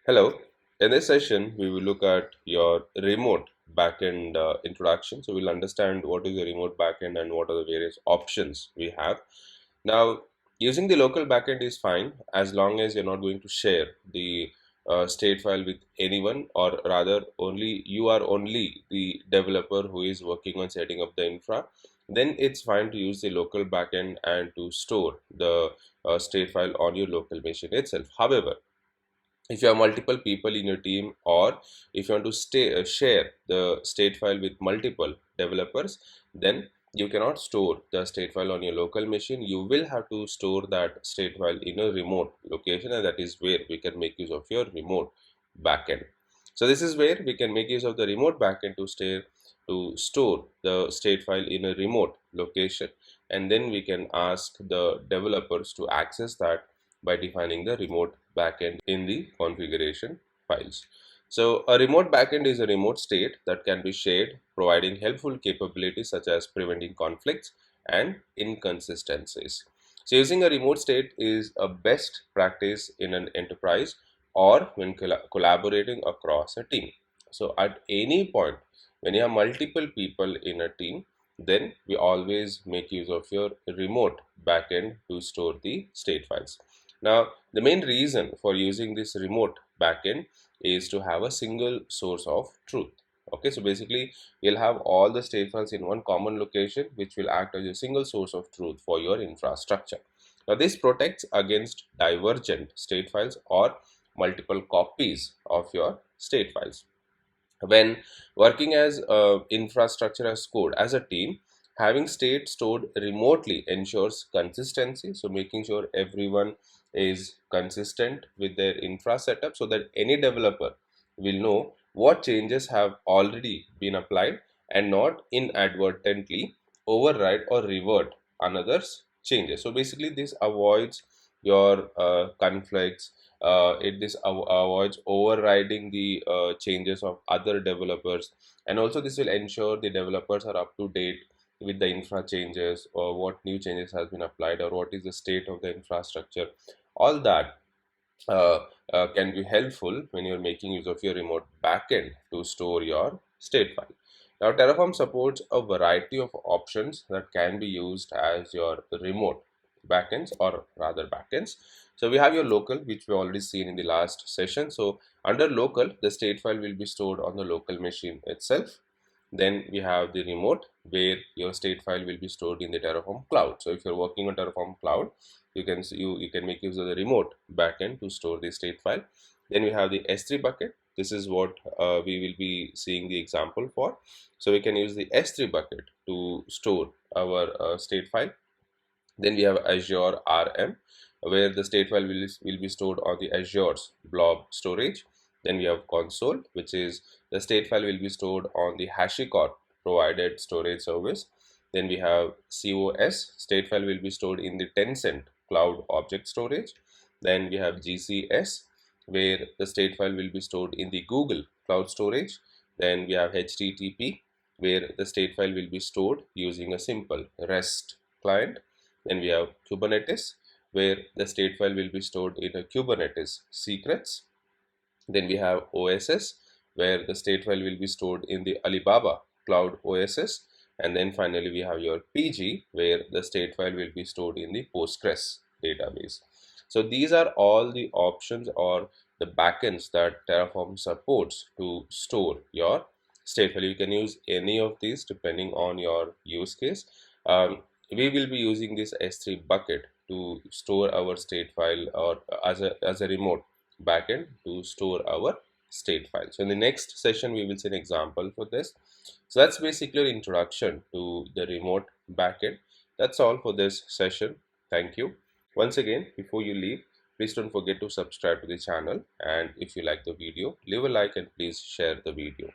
Hello. In this session, we will look at your remote backend introduction. So we'll understand what is the remote backend and what are the various options we have. Now, using the local backend is fine as long as you're not going to share the state file with anyone, or rather, only you are only the developer who is working on setting up the infra. Then it's fine to use the local backend and to store the state file on your local machine itself. However, if you have multiple people in your team, or if you want to share the state file with multiple developers, then you cannot store the state file on your local machine. You will have to store that state file in a remote location, and that is where we can make use of your remote backend. So this is where we can make use of the remote backend to store the state file in a remote location, and then we can ask the developers to access that by defining the remote backend in the configuration files. So a remote backend is a remote state that can be shared, providing helpful capabilities such as preventing conflicts and inconsistencies. So using a remote state is a best practice in an enterprise or when collaborating across a team. So at any point when you have multiple people in a team, then we always make use of your remote backend to store the state files. Now, the main reason for using this remote backend is to have a single source of truth. Okay, so basically, you'll have all the state files in one common location, which will act as a single source of truth for your infrastructure. Now, this protects against divergent state files or multiple copies of your state files. When working as infrastructure as code as a team, having state stored remotely ensures consistency. So making sure everyone is consistent with their infra setup so that any developer will know what changes have already been applied and not inadvertently override or revert another's changes. So basically this avoids your conflicts. Avoids overriding the changes of other developers, and also this will ensure the developers are up to date with the infra changes, or what new changes has been applied, or what is the state of the infrastructure. All that uh, can be helpful when you're making use of your remote backend to store your state file. Now, Terraform supports a variety of options that can be used as your remote backends, or rather backends. So we have your local, which we already seen in the last session. So under local, the state file will be stored on the local machine itself. Then we have the remote, where your state file will be stored in the Terraform cloud. So if you're working on Terraform cloud, you can make use of the remote backend to store the state file. Then we have the S3 bucket. This is what we will be seeing the example for. So we can use the S3 bucket to store our state file. Then we have Azure RM, where the state file will be stored on the Azure's blob storage. Then we have console, which is the state file will be stored on the HashiCorp provided storage service. Then we have COS, state file will be stored in the Tencent cloud object storage. Then we have GCS, where the state file will be stored in the Google cloud storage. Then we have HTTP, where the state file will be stored using a simple REST client. Then we have Kubernetes, where the state file will be stored in a Kubernetes secrets. Then we have OSS, where the state file will be stored in the Alibaba Cloud OSS. And then finally, we have your PG, where the state file will be stored in the Postgres database. So these are all the options or the backends that Terraform supports to store your state file. You can use any of these depending on your use case. We will be using this S3 bucket to store our state file, or as a remote backend to store our state file. So in the next session, we will see an example for this. So that's basically an introduction to the remote backend. That's all for this session. Thank you. Once again, before you leave, please don't forget to subscribe to the channel. And if you like the video, leave a like and please share the video.